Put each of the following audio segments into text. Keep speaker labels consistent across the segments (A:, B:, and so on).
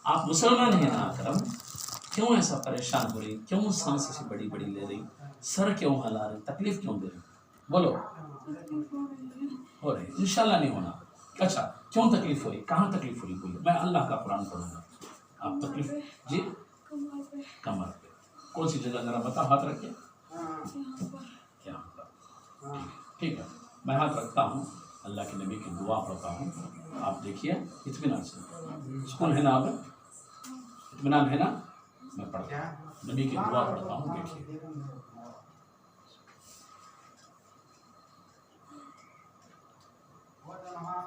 A: आप मुसलमान हैं ना अकरम, क्यों ऐसा परेशान हो रही, क्यों सांस ऐसी बड़ी बड़ी ले रही, सर क्यों हिला रही, तकलीफ क्यों दे रही, बोलो। हो रही, इंशाल्लाह नहीं होना। अच्छा, क्यों तकलीफ हो रही, कहाँ तकलीफ हो रही, बोलो, मैं अल्लाह का कुरान पढ़ूंगा। आप तकलीफ जी कमर पे, कौन सी जगह, जरा बताओ, हाथ रखिए। यहाँ पर, ठीक है, मैं हाथ रखता हूँ, अल्लाह के नबी की दुआ पढ़ता हूँ, आप देखिए इत्मीनान से। सुकून है ना, आप इत्मीनान है ना, मैं पढ़ता हूँ, नबी की दुआ पढ़ता हूँ, देखिए।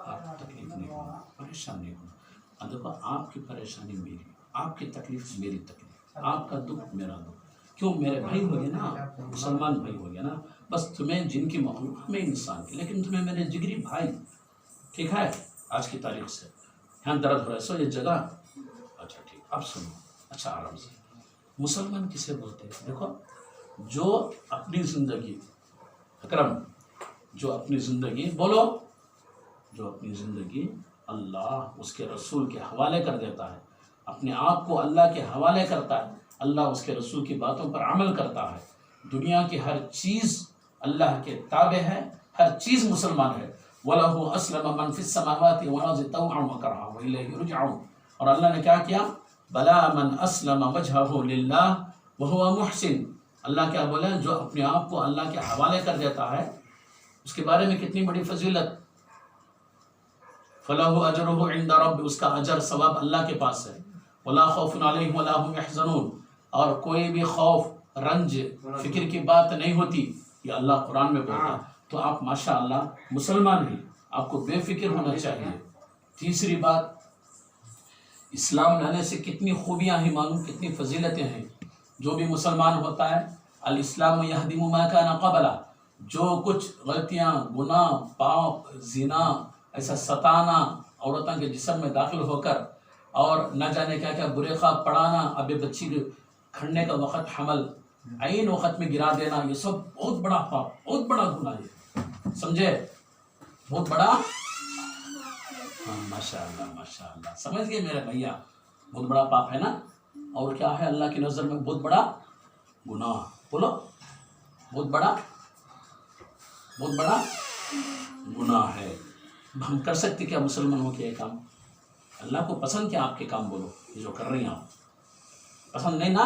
A: आप तकलीफ नहीं होना, परेशान नहीं होना। देखो, आपकी परेशानी मेरी, आपकी तकलीफ मेरी तकलीफ, आपका दुख मेरा दुख। क्यों, मेरे भाई हो गए ना, मुसलमान भाई हो गया ना। बस तुम्हें जिनकी मखलूक, हमें इंसान की, लेकिन तुम्हें मेरे जिगरी भाई, ठीक है। आज की तारीख से यहाँ दर्द हो रहा है, सो ये जगह, अच्छा ठीक, अब सुनो, अच्छा आराम से। मुसलमान किसे बोलते हैं, देखो, जो अपनी ज़िंदगी, अकरम, जो अपनी ज़िंदगी, बोलो, जो अपनी ज़िंदगी अल्लाह उसके रसूल के हवाले कर देता है, अपने आप को अल्लाह के हवाले करता है, अल्लाह उसके रसूल की बातों पर अमल करता है, दुनिया की हर चीज़ अल्लाह के ताबे है, हर चीज़ मुसलमान है। वलहु अस्लम मन फिस समावाति वल अर्ज़ि तौअन व करहा व इलैहि युरजऊन। और अल्लाह ने क्या किया, बला मन अस्लम वजहहु लिल्लाह व हुवा मुहसिन। अल्लाह क्या बोले, जो अपने आप को अल्लाह के हवाले कर देता है, उसके बारे में कितनी बड़ी फजीलत। फलहु अजरुहु इंदा रब्बि, उसका अजर सवाब अल्लाह के पास है। वला खौफुन अलैहिम वला हुम यहज़नून, और कोई भी खौफ, रंज, फिक्र की बात नहीं होती, ये अल्लाह कुरान में बोलता है। तो आप माशाअल्लाह मुसलमान हैं, आपको बेफिक्र होना चाहिए। तीसरी बात, इस्लाम लाने से कितनी खूबियाँ हैं मालूम, कितनी फजीलतें हैं। जो भी मुसलमान होता है, अल इस्लाम यहदिमु मा काना क़बला, जो कुछ गलतियाँ, गुनाह, पाप, जिना, ऐसा सताना, औरतों के जिस्म में दाखिल होकर और न जाने क्या क्या बुरे ख्वाब पढ़ाना, अबे बच्ची खड़ने का वक़्त, हमल आइन वक़्त में गिरा देना, ये सब बहुत बड़ा पाप, बहुत बड़ा गुनाह है, समझे, बहुत बड़ा। हाँ, माशाअल्लाह माशाअल्लाह, समझ गए मेरे भैया, बहुत बड़ा पाप है ना। और क्या है अल्लाह की नज़र में बहुत बड़ा गुनाह, बोलो, बहुत बड़ा गुनाह है। हम कर सकते क्या मुसलमानों के काम, अल्लाह को पसंद क्या आपके काम, बोलो, ये जो कर रही हैं आप, पसंद नहीं ना,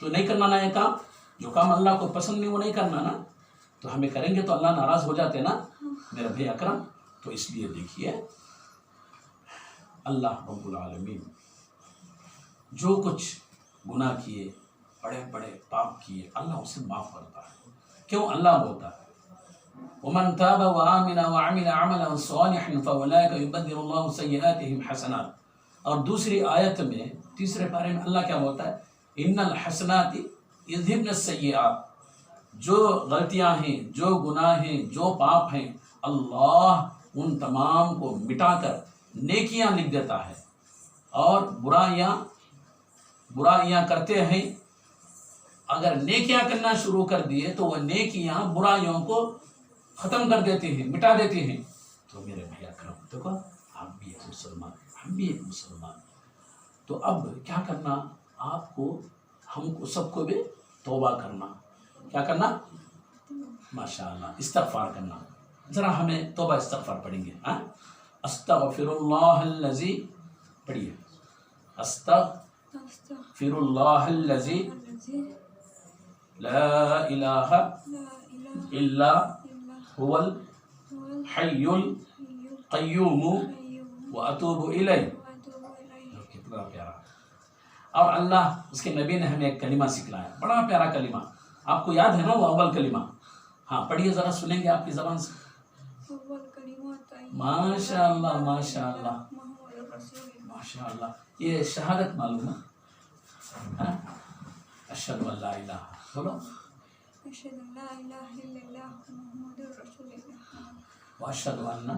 A: तो नहीं करना ना ये काम, जो काम अल्लाह को पसंद नहीं वो नहीं करना ना, तो हमें करेंगे तो अल्लाह नाराज़ हो जाते ना मेरे भाई अकरम। तो इसलिए देखिए, अल्लाह रब्बुल आलमीन जो कुछ गुनाह किए, बड़े बड़े पाप किए, अल्लाह उसे माफ़ करता है। क्यों, अल्लाह बोलता है, वमन ताब व आमना व अमिल अमलन सालिहन फउलाइका युबद्दिलुल्लाहु सय्यिआतिहिम हसनात। और दूसरी आयत में, तीसरे पारे में अल्लाह क्या बोलता है, इन्नल हसनाति युज़हिबन सय्यिआत, जो गलतियां हैं, जो गुनाह हैं, जो पाप हैं, अल्लाह उन तमाम को मिटाकर नेकियां लिख देता है। और बुराइयां करते हैं, अगर नेकियां करना शुरू कर दिए तो वह नेकियां बुराइयों को ख़त्म कर देती हैं, मिटा देती हैं। तो मेरे भैया करम, देखो, आप भी एक मुसलमान, हम भी एक मुसलमान। तो अब क्या करना आपको, हमको सबको भी तौबा करना, क्या करना, माशाअल्लाह, इस्तग़फ़ार करना। ज़रा हमें तौबा इस्तग़फ़ार पढ़ेंगे, हाँ, अस्तग़फ़िरुल्लाहल्लज़ी, पढ़िए, अस्तग़फ़िरुल्लाहल्लज़ी ला इलाहा इल्ला हुवल हय्युल क़य्यूम व अतूबु इलैह। कितना प्यारा। और अल्लाह, उसके नबी ने हमें एक कलिमा सिखलाया, बड़ा प्यारा कलिमा, आपको याद है ना वो अव्वल कलिमा, हाँ पढ़िए ज़रा, सुनेंगे आपकी ज़बान से। माशाअल्लाह माशाअल्लाह माशाअल्लाह, ये शहादत मालूम है, अशहदु अल्ला इलाहा, बोलो, अशहदु अल्ला इलाहा इल्लल्लाह मुहम्मदुर रसूलुल्लाह व अशहदु अन्ना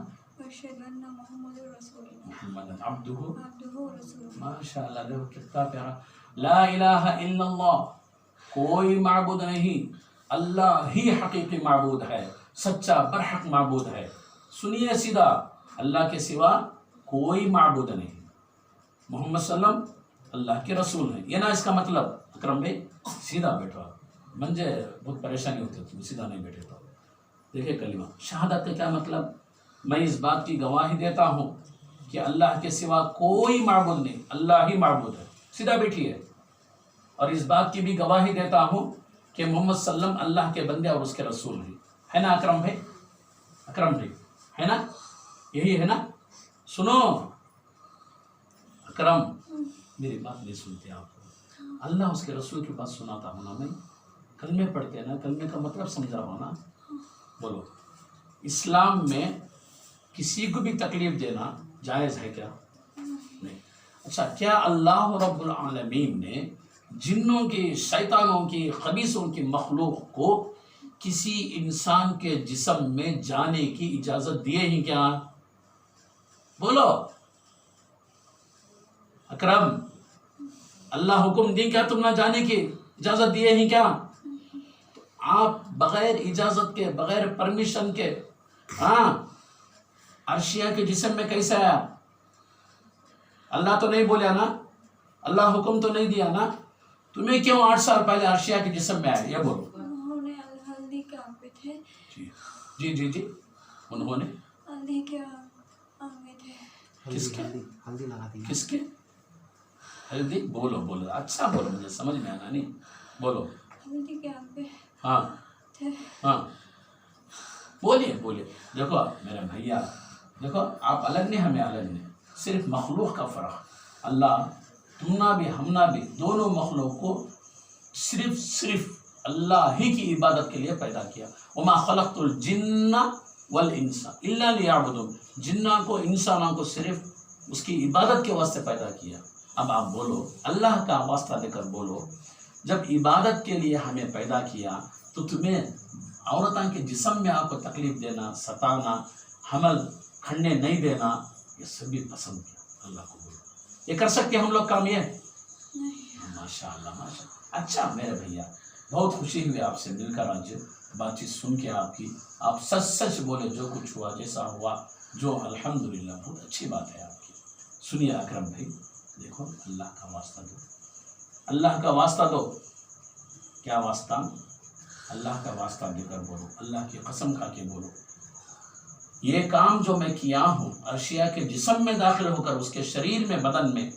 A: मुहम्मदुर रसूलुल्लाह मुहम्मदन अब्दुहु व रसूलुहु। माशाअल्लाह, देखो कितना प्यारा। ला इलाहा इल्लल्लाह, कोई माबूद नहीं, अल्लाह ही हकीकी माबूद है, सच्चा बरहक माबूद है। सुनिए सीधा, अल्लाह के सिवा कोई माबूद नहीं। मोहम्मद सल्लम अल्लाह के रसूल हैं, ये ना इसका मतलब। अकरम भाई सीधा बैठो आप, मंजे बहुत परेशानी होती है, तुम सीधा नहीं बैठे तो। देखिए कलिमा शहादत का क्या मतलब, मैं इस बात की गवाही देता हूँ कि अल्लाह के सिवा कोई माबूद नहीं, अल्लाह ही माबूद है, सीधा बैठिए। और इस बात की भी गवाही देता हूँ कि मोहम्मद सल्लम अल्लाह के बंदे और उसके रसूल हैं, है ना अकरम भाई? अकरम भाई है ना, यही है ना? सुनो अकरम, मेरी बात नहीं सुनते आप। अल्लाह उसके रसूल की बात सुनाता हूँ ना मैं, कलमे पढ़ते हैं ना, कलमे का मतलब समझा हो ना। बोलो इस्लाम में किसी को भी तकलीफ देना जायज़ है क्या? नहीं। अच्छा, क्या अल्लाह रब्बुल आलमीन ने जिन्नों की, शैतानों की, खबीसों की मखलूक को किसी इंसान के जिस्म में जाने की इजाज़त दिए ही क्या? बोलो अकरम, अल्लाह हुक्म दी क्या तुम ना जाने की इजाज़त दिए ही क्या? तो आप बग़ैर इजाज़त के, बग़ैर परमिशन के, हाँ, अर्शिया के जिस्म में कैसे आया? अल्लाह तो नहीं बोला ना, अल्लाह हुक्म तो नहीं दिया ना, तुम्हें क्यों 8 साल पहले अर्शिया के जिस्म में आया? ये बोलो।
B: उन्होंने हल्दी के आम पे थे।
A: जी जी जी, उन्होंने
B: हल्दी के आम में थे।
A: किसके?
C: हल्दी लगा दी।
A: किसके हल्दी? बोलो बोलो, अच्छा बोलो, मुझे समझ में आना नहीं, बोलो।
B: हल्दी के आम पे
A: हाँ
B: थे।
A: हाँ, बोलिए बोलिए। देखो मेरे भैया, देखो आप अलग नहीं, हमें अलग नहीं, सिर्फ मखलूक का फ़र्क। अल्लाह तुमना भी हमना भी, दोनों मखलूक को सिर्फ अल्लाह ही की इबादत के लिए पैदा किया। वमा खलक़तुल जिन्ना वल इंसा इल्ला लियअबुदून, जिन्ना को, इंसानों को सिर्फ उसकी इबादत के वास्ते पैदा किया। अब आप बोलो, अल्लाह का वास्ता देकर बोलो, जब इबादत के लिए हमें पैदा किया तो तुम्हें औरतों के जिस्म में आपको तकलीफ़ देना, सताना, हमल खड़ने नहीं देना, ये सभी पसंद किया अल्लाह को। बोलो ये कर सकते हम लोग काम? ये माशाअल्लाह माशाअल्लाह। अच्छा मेरे भैया, बहुत खुशी हुई आपसे मिलकर, आज बातचीत सुन के आपकी। आप सच सच बोले, जो कुछ हुआ, जैसा हुआ, जो अल्हम्दुलिल्लाह, बहुत अच्छी बात है आपकी। सुनिए अकरम भाई, देखो अल्लाह का वास्ता दो, अल्लाह का वास्ता दो। क्या वास्ता? अल्लाह का वास्ता देकर बोलो, अल्लाह की कसम खा के बोलो, ये काम जो मैं किया हूँ अर्शिया के जिस्म में दाखिल होकर उसके शरीर में, बदन में,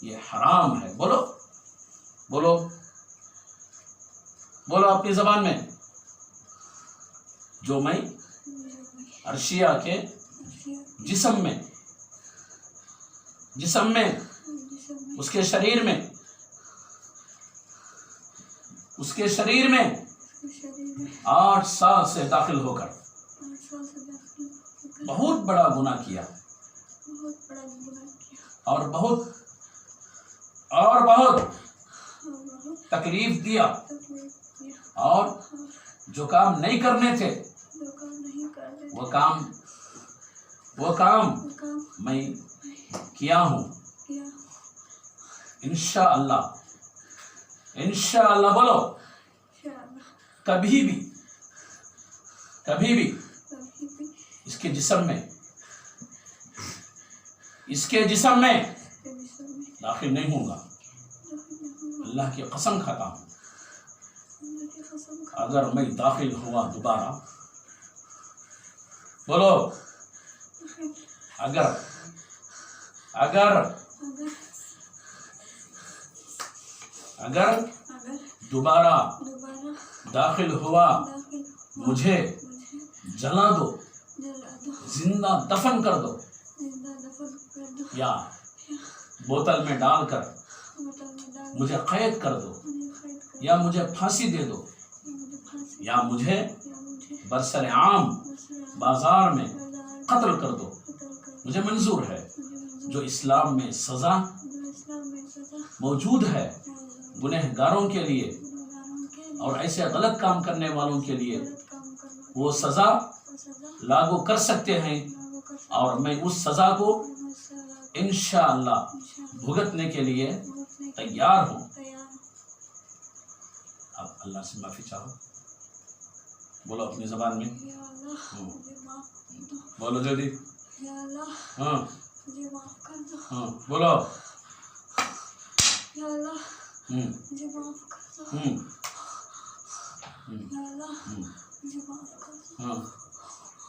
A: ये हराम है। बोलो बोलो बोलो अपनी ज़बान में, जो मैं अर्शिया के जिस्म में, उसके शरीर में, उसके शरीर में 8 साल से दाखिल होकर बहुत बड़ा गुनाह किया, और बहुत तकलीफ दिया, और जो काम नहीं करने थे वो काम मैं किया हूँ। इंशाअल्लाह बोलो, कभी भी इसके जिस्म में दाखिल नहीं होगा। अल्लाह की कसम खाता हूँ, अगर मैं दाखिल हुआ दोबारा, बोलो अगर दोबारा दाखिल हुआ, मुझे जला दो, जिंदा दफन कर दो, या बोतल में डालकर मुझे कैद कर दो, या मुझे फांसी दे दो, या मुझे बरसर आम बाजार में कत्ल कर दो, मुझे मंजूर है। जो इस्लाम में सज़ा मौजूद है गुनहगारों के लिए और ऐसे गलत काम करने वालों के लिए, वो सज़ा लागू कर सकते हैं, और मैं उस सज़ा को इंशाअल्लाह भुगतने के लिए तैयार हूँ। अब अल्लाह से माफ़ी चाहो, बोलो अपनी ज़बान में, बोलो जल्दी। हाँ हाँ, बोलो
B: मुझे माफ कर दो या अल्लाह, मुझे माफ कर दो।
A: हाँ,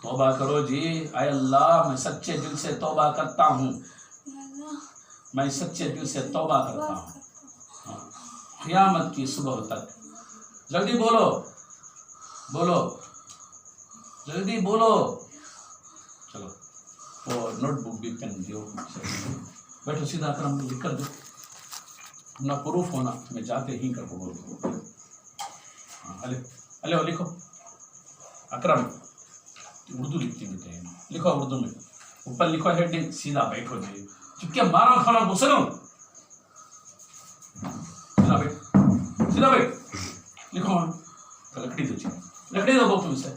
A: तौबा करो जी। आय अल्लाह, मैं सच्चे दिल से तौबा करता हूँ,
B: या अल्लाह,
A: मैं सच्चे दिल से तौबा करता हूँ। हाँ, क़यामत की सुबह तक। जल्दी बोलो, बोलो, जल्दी बोलो। चलो, वो नोटबुक भी पेन दियो। बैठो सीधा, अकरम लिख कर दो, अपना प्रूफ होना, मैं जाते ही कर बोलो। हाँ, अले अले लिखो। अकरम उर्दू लिखती हैं, लिखो उर्दू में, ऊपर लिखो हेडिंग, सीधा बैठो जी। चुपके मारो खाना घुसरो, सीधा बैठ, सीधा बैठ, लिखो। तो लकड़ी दो जी, लकड़ी दो तुम से,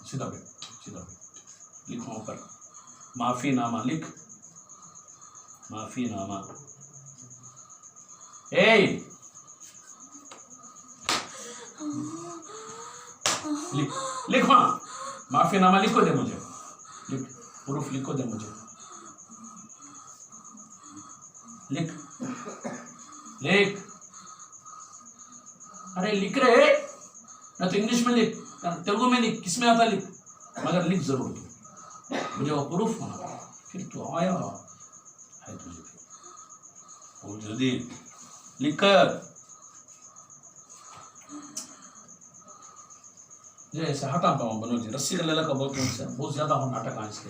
A: सीधा बैठ, सीधा बैठ, लिखो ऊपर माफीनामा, लिख माफीनामा। लिख, लिख, हाँ, माफीनामा लिखो दे मुझे, लिख, प्रूफ लिखो दे मुझे, लिख, लिख, अरे लिख रहे ना, तो इंग्लिश में लिख, तेलुगु में लिख, किसमें आता लिख, मगर लिख जरूर तू, मुझे वो प्रूफ होना। फिर तू आया है तुझे, फिर जल्दी लिख कर। ये ऐसे हाथा पाँव बनो जी, रस्सी का लगा का बोलते हैं, इससे बहुत ज्यादा हो नाटक है इसके।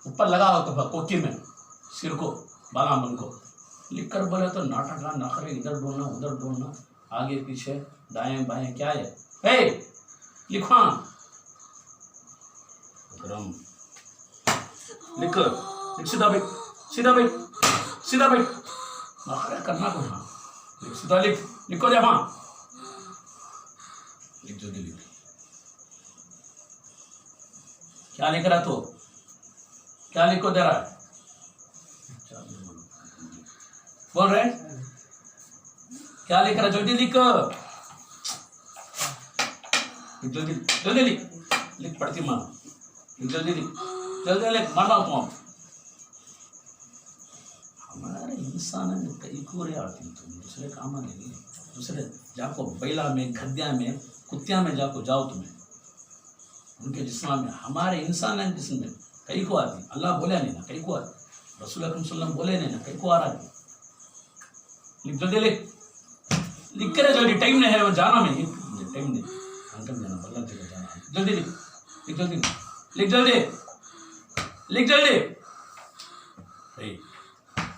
A: ऊपर लगा हो तो कोटी में सिर को, बाला मन को लिख कर बोले तो नाटक ना नखरे, इधर बोलना उधर बोलना, आगे पीछे दाएं बाएं, क्या है? हे लिखवा, अकरम लिख, लिख, सीधा बैठ, सीधा बैठ, सीधा बैठ, नखरे करना को, हाँ लिख, सीधा लिख, लिखो जा, हाँ लिख, जल्दी लिख। क्या लिख रहा तू? क्या लिखो दे रहा है? बोल रहे क्या लिख रहा? जल्दी लिख, जल्दी जल्दी लिख, लिख पढ़ती मां, जल्दी लिख, जल्दी लिख, मार रहा हूं। हमारे इंसान में कई कोरे आती, तुम दूसरे काम नहीं, दूसरे जाको बैला में, गद्या में, कुत्तिया में जाको जाओ, तुम्हें उनके जिस्म में, हमारे इंसान है जिस्म में कई को आती। अल्लाह बोले नहीं ना, कई को आती, रसूल अकरम सल्लल्लाहु अलैहि वसल्लम बोले नहीं ना, कई को आ रहा है। लिख, जल्दी लिख, लिख कर जल्दी, टाइम नहीं है, वो जाना में, टाइम नहीं, अंकल जाना, बल्ला जगह जाना, जल्दी लिख, लिख जल्दी, लिख जल्दी, लिख जल्दी,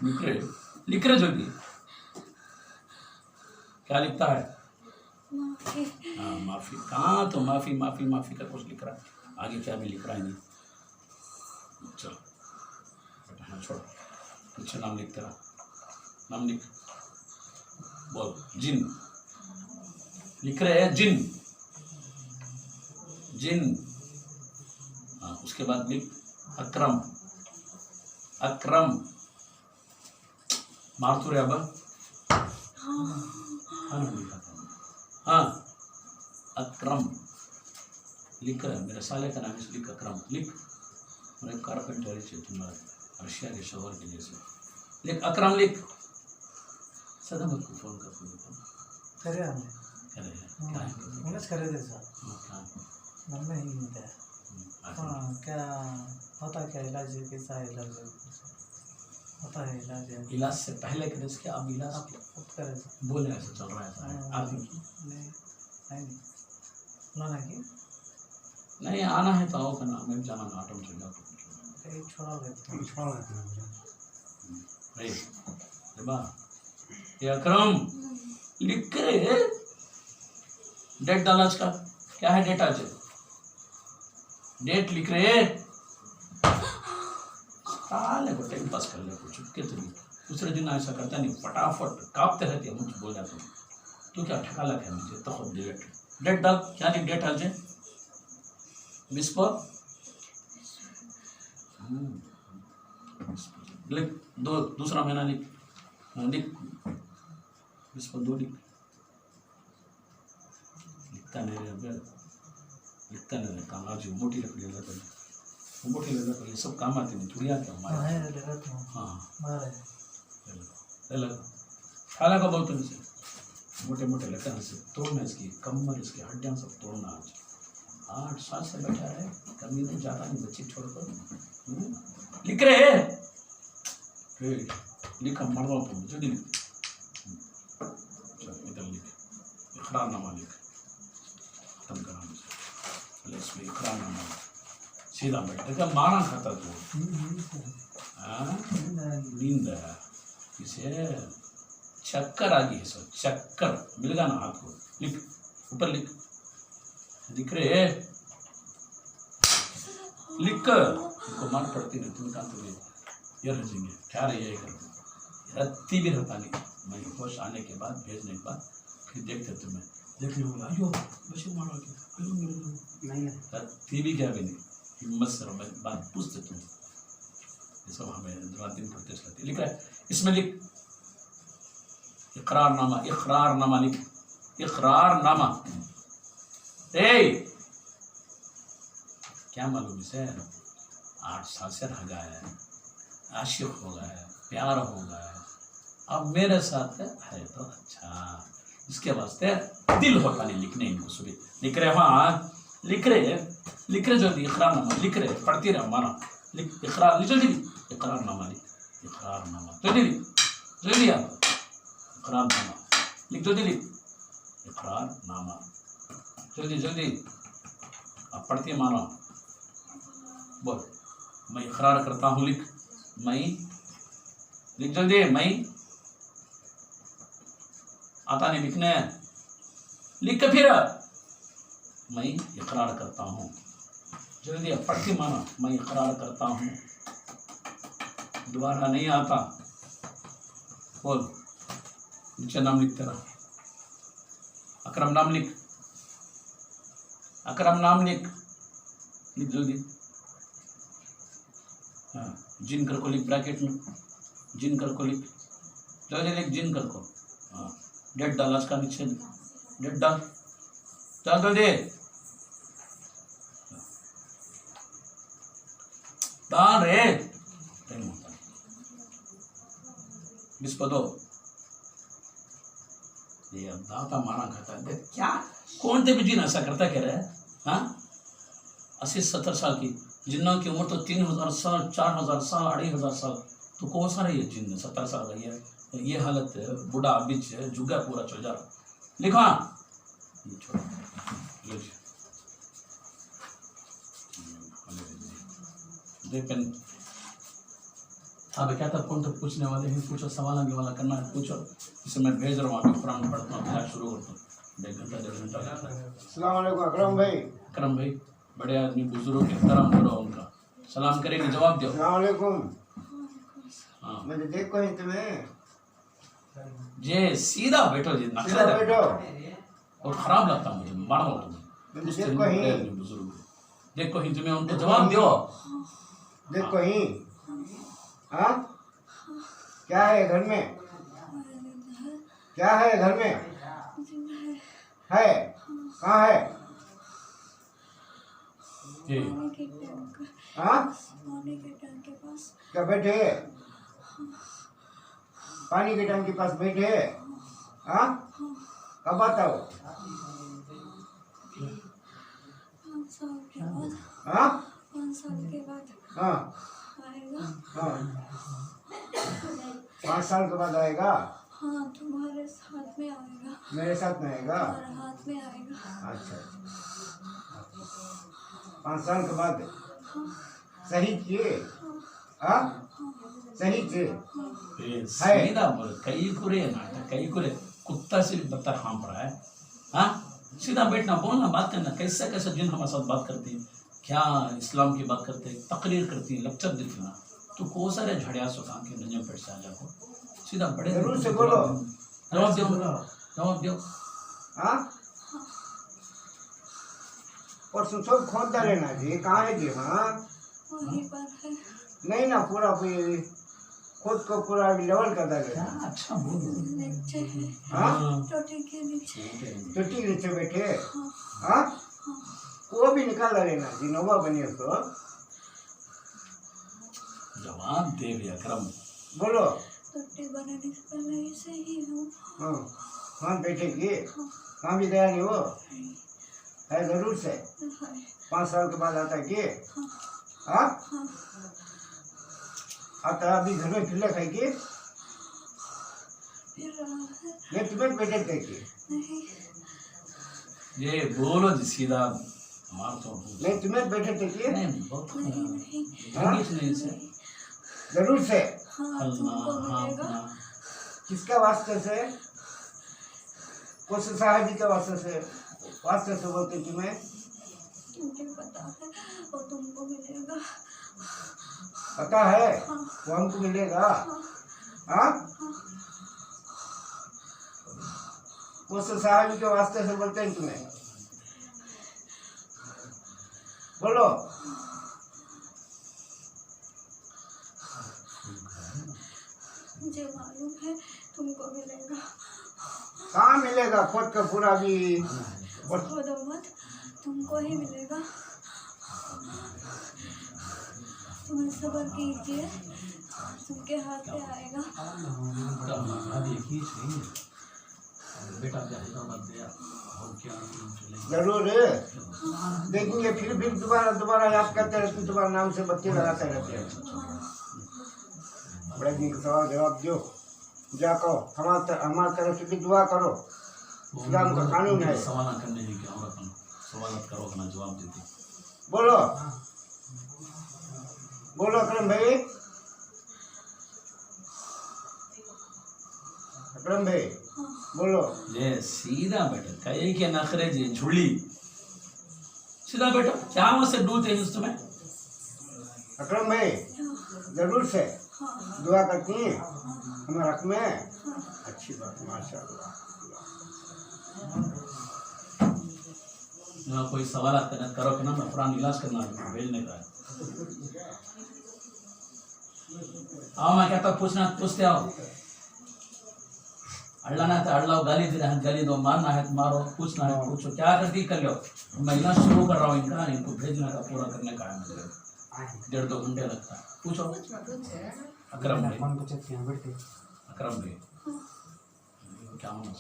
A: लिख रहे, लिख रहे जल्दी। क्या लिखता है?
B: माफी।
A: हाँ माफी, कहाँ तो माफी माफी माफी का कुछ लिख रहा है, आगे क्या भी लिख रहा है नहीं। चलो बेटा, छोड़, पीछे नाम लिख, तेरा नाम लिख, बोल, जिन लिख रहे हैं, जिन, जिन, हाँ उसके बाद लिख अकरम, अकरम, मार तो रहे अब, हाँ लिखा था, हाँ अकरम लिख रहे, मेरे साले का नाम लिख, अकरम लिख, मेरे कारपेंटर से तुम्हारा रशिया के शोहर के जैसे, लिख अकरम लिख। सदा मत को फोन कर,
C: करे हमने,
A: करे
C: क्या है, उन्हें करे दे सर, मन में ही नहीं है। हाँ क्या होता, क्या इलाज है, कैसा इलाज है, होता है इलाज है,
A: इलाज से पहले करे इसके, अब इलाज
C: अब करे सर,
A: बोले ऐसा चल रहा है, आप
C: नहीं लाना कि
A: नहीं आना है तो आओ, करना मैं जाना ना, ऑटो में चल जाओ,
C: छोड़ा
A: ये अकरम लिख के डेट डाला इसका, क्या है डेट? आज डेट लिख रहे, साले को टाइम पास कर ले, चुपके तो नहीं, दूसरे दिन ऐसा करता नहीं, फटाफट कांपते रहते हैं, मुझे बोल जाते हैं, तू क्या ठका लगा है मुझे, तो खुद डेट डाल, क्या लिख डेट आज 20 पर लिख, दूसरा महीना लिख, लिख 20 पर 2 लिख, लिखता नहीं रहे, लिखता नहीं रहे, काम आज मोटी लकड़ी लगा कर, मोटी लगा कर, ये सब काम आते नहीं, थोड़ी आते हमारे।
C: हाँ
A: ले लो खाला का बहुत से मोटे मोटे लकड़ से तोड़ना, इसकी कमर इसकी हड्डियां सब तोड़ना। आज 8 साल से बैठा है, कभी नहीं जाता नहीं बच्चे छोड़कर। लिख रहे लिखा मर दो तुम जल्दी लिख, इधर लिख इकरारनामा लिख, खत्म करा मुझे इसमें इकरारनामा सीधा बैठ। देखा मारा खाता तू नींद है, इसे चक्कर आ गई है, सब चक्कर मिलेगा ना हाथ को। लिख ऊपर लिख, लिख रहे लिख उनको मार पड़ती नहीं, तुम कहा तुम्हें ये रजेंगे क्या रही है कर रत्ती भी रहता नहीं। मैं होश आने के बाद भेजने के बाद फिर देखते तुम्हें देखने बोला अयो बच्चे मारो नहीं रत्ती भी क्या भी नहीं, हिम्मत से बात पूछते तुम। ये सब हमें रात दिन पढ़ते चलते। लिख रहा है इसमें लिख इकरारनामा, इकरारनामा लिख, इकरारनामा। क्या मालूम इसे 8 साल से रह गया है, आशिक हो गया है, प्यार हो गया है, अब मेरे साथ है तो अच्छा। इसके वास्ते दिल होता नहीं लिखने इनको। सुबह लिख रहे वहाँ लिख रहे जल्दी इकरारनामा लिख रहे, पढ़ती रहे माना लिख इकरार लिख जल्दी इकरारनामा लिख, इकरारनामा जल्दी लिख जल्दी आप इकरारनामा लिख जल्दी लिख इकरारनामा जल्दी जल्दी। अब पढ़ती है मानो बोल मैं इकरार करता हूँ लिख, मैं लिख जल्दी, मैं आता नहीं लिखने लिख के फिर मैं इकरार करता हूँ जल्दी। अब पढ़ती माना मैं इकरार करता हूँ, दोबारा नहीं आता। बोल नीचे नाम लिख तेरा, अकरम नाम लिख, अकरम नाम लिख, लिख जल्दी। हाँ जिनकर को लिख ब्रैकेट में, जिनकर को लिख जल्दी लिख, जिनकर को। हाँ डेट डाल, आज का नीचे डेट डाल, चल जल्दी डाल रे टाइम होता है। बिस्पदो ये अब दाता मारा खाता है क्या, कौन थे भी जिन ऐसा करता कह रहा है। हाँ 80-70 साल की जिन्नों की उम्र तो 3000 साल 4000 साल 2500 साल, तो कौन सा रही है जिन 70 साल रही है। ये हालत बूढ़ा बीच जुगा पूरा चल जा रहा। लिखा पेन अब क्या था, कौन तो पूछने वाले हैं, पूछो सवाल आगे वाला करना है पूछो। इसे मैं भेज रहा हूँ, अभी कुरान पढ़ता हूँ, क्लास शुरू करता हूँ, 1 घंटा 1.5 घंटा लगता है।
D: अस्सलाम वालेकुम अकरम भाई।
A: अकरम भाई बड़े आदमी बुजुर्ग के एहतराम करो, उनका सलाम करेंगे जवाब दो।
D: अस्सलाम वालेकुम।
A: हाँ
D: मैं देखो ही तुम्हें
A: जे सीधा बैठो जी,
D: सीधा बैठो।
A: और खराब लगता मुझे, मार दो तुम्हें।
D: मुझे देखो ही
A: बुजुर्ग देखो ही तुम्हें, उनको जवाब दो।
D: देखो ही हाँ क्या है घर में, क्या है घर में है, कहाँ है
A: जी
D: हाँ
B: पानी के टैंक के पास।
D: क्या बैठे है, पानी के टैंक के पास बैठे है। हाँ कब आता हो,
B: 5 साल के बाद।
D: हाँ
B: 5 साल के बाद
D: हाँ
B: आएगा।
D: हाँ 5 साल के बाद आएगा।
B: हाँ तुम्हारे साथ में आएगा,
D: मेरे साथ में आएगा।
B: तुम्हारे हाथ में आएगा।
D: अच्छा 5 साल के बाद सही किए। हाँ सही किए
A: सीधा बोल, कई कुरे नाटक कई कुरे, कुत्ता से भी बदतर हाँ पड़ा है। हाँ सीधा बैठना, बोलना, बात करना। कैसे कैसे जिन हमारे साथ बात करती है, क्या इस्लाम की बात करते हैं, तकरीर करती है, लेक्चर देती ना, तो को सारे झड़िया सुखा के नजम पेट से आ जाओ। सीधा बड़े
D: जरूर से बोलो,
A: जवाब दो, जवाब दो।
D: हाँ और सब खोदता रहना जी, कहाँ है जी। हाँ
B: वहीं पर है।
D: नहीं ना पूरा खुद को पूरा लेवल करता
A: क्या
D: रहना।
A: अच्छा बोल।
B: नीचे है,
D: हाँ
B: टोटी के नीचे।
D: चुट्टी के नीचे बैठे।
B: हाँ
D: हाँ वो भी निकालता रहना जी, नौवा बनी उसको।
A: जवाब दे भी अकरम।
D: बोलो
B: रोटी बनाने से पहले ऐसे ही हूँ।
D: हाँ कहाँ बैठेगी? कहाँ भी गया नहीं वो? है जरूर से? 5 साल के बाद आता है कि? हाँ? आता है अभी घर में खिल्ले खाएगी?
B: फिर रहा है।
D: ये तुम्हें बैठे देगी?
B: नहीं,
A: ये बोलो जी सीधा मार तो
D: नहीं तुम्हें बैठे देगी?
A: नहीं बहुत
B: नहीं, नहीं।
A: इंग्लिश नहीं से
D: जरूर से?
B: हाँ, तुमको
A: हाँ
B: मिलेगा।
A: हाँ
D: किसका वास्ते से? कुछ साहब जी के वास्ते से बोलते तुम्हें?
B: मुझे पता है वो तुमको मिलेगा।
D: पता है वो हमको मिलेगा? हाँ? उस साहब जी के वास्ते से बोलते हैं तुम्हें? बोलो।
B: मुझे मालूम है तुमको मिलेगा।
D: कहाँ मिलेगा? खुद का पूरा भी
B: खोदो मत, तुमको ही मिलेगा। तुम सब्र कीजिए, तुमके हाथ पे आएगा।
A: बेटा जाएगा मत दिया और क्या
D: जरूर देखेंगे। फिर दोबारा याद करते रहते, तुम्हारे नाम से बच्चे लगाते रहते हैं। बड़े दिन का सवाल जवाब दो, जा कहो हमारे तरफ से भी दुआ करो। इस्लाम का कानून है।
A: सवाल करने हैं क्या और अपन सवाल करो अपना जवाब देते।
D: बोलो बोलो अकरम भाई। अकरम भाई बोलो।
A: ये सीधा बेटा कहीं के नखरे जी झुली सीधा बेटा क्या वहां से डूते हैं तुम्हें?
D: अकरम भाई जरूर से दुआ करती हैं हमारे हक में। अच्छी बात, माशाअल्लाह।
A: ना कोई सवाल करना करो कि ना मैं पुराना इलाज करना भेजने का है। आओ मैं कहता पूछते आओ। अड़लाना तो अड़लाओ, गाली दे रहे हैं गाली दो, मारना है तो मारो, पूछना है पूछो, क्या करती कर लो। मैं इलाज शुरू कर रहा हूँ इनका, इनको भेजना का पूरा करने का है मुझे 1.5-2 घंटे लगता है। पूछो अकरम भाई। अकरम भाई क्या होना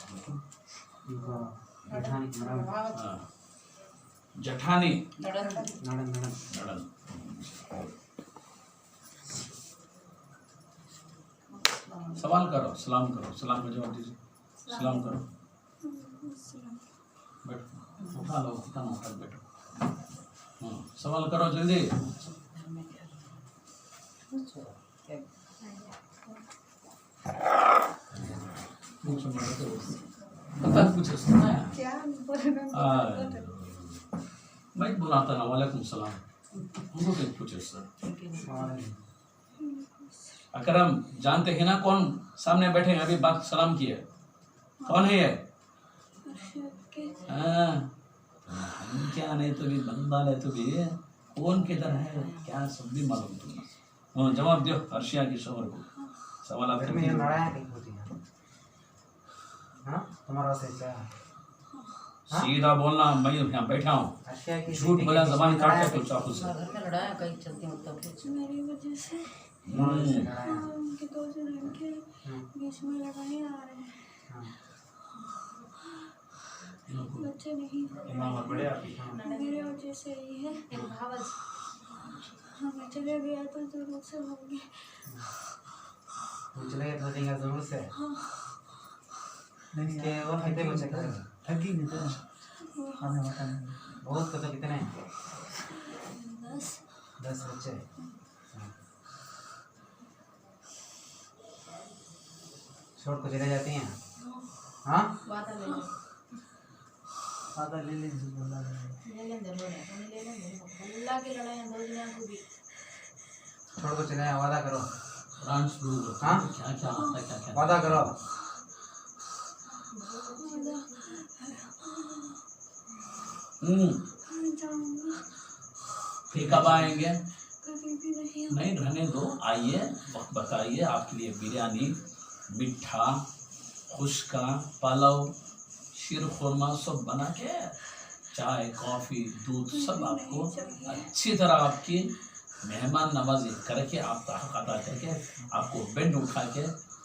A: जठानी नड़न। सवाल करो, सलाम करो, सलाम का जवाब दीजिए। सलाम करो, बैठो, उठा लो, उठा बैठो। हाँ सवाल करो जल्दी। पूछो पता पूछो सुना है
B: क्या बोलना?
A: मैं बुलाता ना वालेकुम सलाम उनको क्या पूछे सर। अकरम जानते हैं ना कौन सामने बैठे हैं? अभी बात सलाम किए, कौन है ये? हाँ हम क्या नहीं तो भी बंदा ले तो भी कौन किधर है क्या सब भी मालूम तुम्हें। हाँ जवाब दो अर्शिया की शोहर को। सवाल आप
C: में लड़ाई नहीं होती है। हाँ तुम्हारा से क्या?
A: सीधा बोलना, मैं यहाँ बैठा हूँ,
C: अर्शिया की
A: झूठ बोला जबान काट के तो चाकू से।
E: घर में लड़ाया कहीं चलती हूँ तब
B: मेरी वजह से उनके 2 लड़के बीच में लड़ाई आ रहे हैं। बच्चे नहीं, मेरे वजह से ही है। हाँ मैं चले गया तो जरूर से होंगे।
C: तू चले तो देंगे जरूर से। नहीं के वो कितने बच्चे करेंगे?
F: ठगी नहीं तो खाने वाला नहीं।
C: बहुत तो कितने?
B: 10
C: बच्चे। छोड़ को चले जाती हैं? हाँ
F: आधा ले लीजिए बोला
C: छोड़ को चले जाए, वादा करो।
A: कुरान शुरू करो।
C: हाँ?
A: क्या क्या आता है क्या क्या
C: वादा करो।
B: जाऊंगा,
A: फिर कब आएंगे?
B: कभी भी नहीं।
A: नहीं रहने दो, आइए वक्त बताइए, आपके लिए बिरयानी, मिठा, खुशका, पलाव, शीर खुरमा सब बना के, चाय कॉफ़ी दूध सब आपको अच्छी तरह आपकी मेहमान नवाजी करके, आपका हक अदा करके, आपको बेड उठा के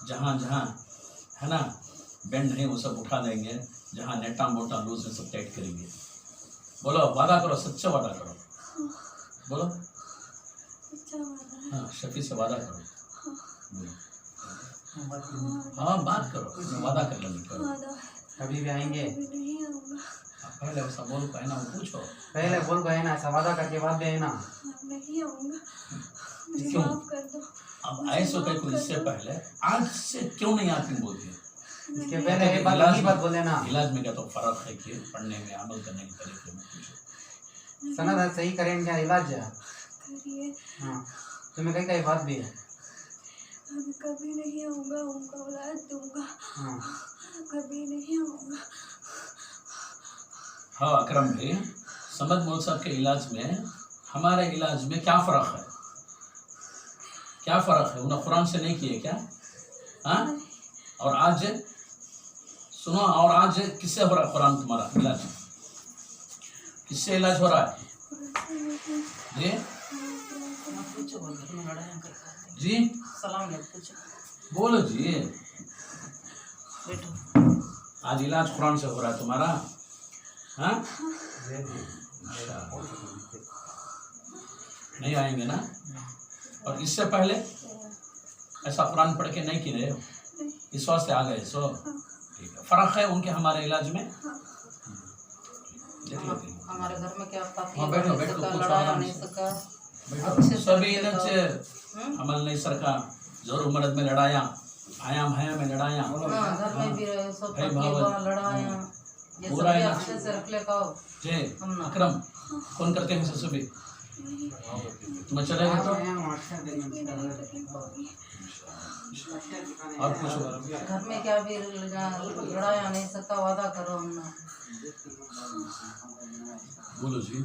A: जहाँ जहाँ है ना बैंड है वो सब उठा देंगे, जहाँ नेटा मोटा लूज है सब टाइट करेंगे। बोलो वादा करो, सच्चा वादा करो, बोलो
B: अच्छा वाला है।
A: हाँ शफी से वादा करो, बोलो
F: बात नहीं।
A: हाँ बात करो, वादा कर लेंगे करो।
B: वादा है,
E: कभी भी आएंगे।
B: कभी नहीं आऊँगा।
A: पहले ऐसा बोल पाए ना, वो पूछो
E: पहले बोल गए ना, ऐसा वादा करके बाद भी है ना।
B: नहीं आऊँगा, मुझे
A: क्यों?
B: माफ कर दो।
A: अब ऐसे कहीं को इससे पहले आज से क्यों नहीं आती बोलती है?
E: इसके पहले एक बात की बात बोले ना।
A: इलाज में क्या तो फर्क है कि पढ़ने में अमल करने के तरीके में पूछो।
E: सनद सही करें क्या इलाज है?
B: करिए।
E: हाँ तुम्हें कहीं कहीं बात भी है।
B: अब कभी नहीं आऊँगा, उनका औलाद दूंगा।
E: हाँ
B: कभी नहीं आऊँगा।
A: हाँ अकरम भाई, समद मौल साहब के इलाज में हमारे इलाज में क्या फ़र्क है? क्या फ़र्क है? उन्हें कुरान से नहीं किए क्या? हाँ और आज सुनो, और आज किससे हो रहा है कुरान तुम्हारा इलाज? किससे इलाज हो रहा है जी? जी
E: सलाम पूछो।
A: बोलो जी,
E: बैठो।
A: आज इलाज कुरान से हो रहा है तुम्हारा? हाँ नहीं आएंगे ना? और इससे पहले ऐसा कुरान पढ़ के नहीं की रहे हो, इस वास्ते आ गए सो? ठीक है, फर्क है उनके हमारे इलाज में। देख लेते हैं।
E: हमारे घर में क्या पति
A: हाँ, बैठो, बैठो, कुछ
E: लड़ाया
A: आराम
E: नहीं
A: से।
E: सका।
A: बैठो, सभी
E: से
A: अमल नहीं सरका, जोर मर्द में लड़ाया, आयाम हया में लड़ाया,
E: हाँ, घर में भी रहे सब
A: भाई
E: पति
A: भावल।
E: वहाँ लड़ाया। ये सब
A: पूरा
E: भी
A: इलाज।
E: अच्छे से रख ले कहो।
A: जे
E: हम ना।
A: अकरम कौन करते हैं ससुबी? तुम्हें चलेगा तो और पूछो।
E: घर में क्या भी लड़ाया नहीं सका, वादा करो हम ना।
A: बोलो जी।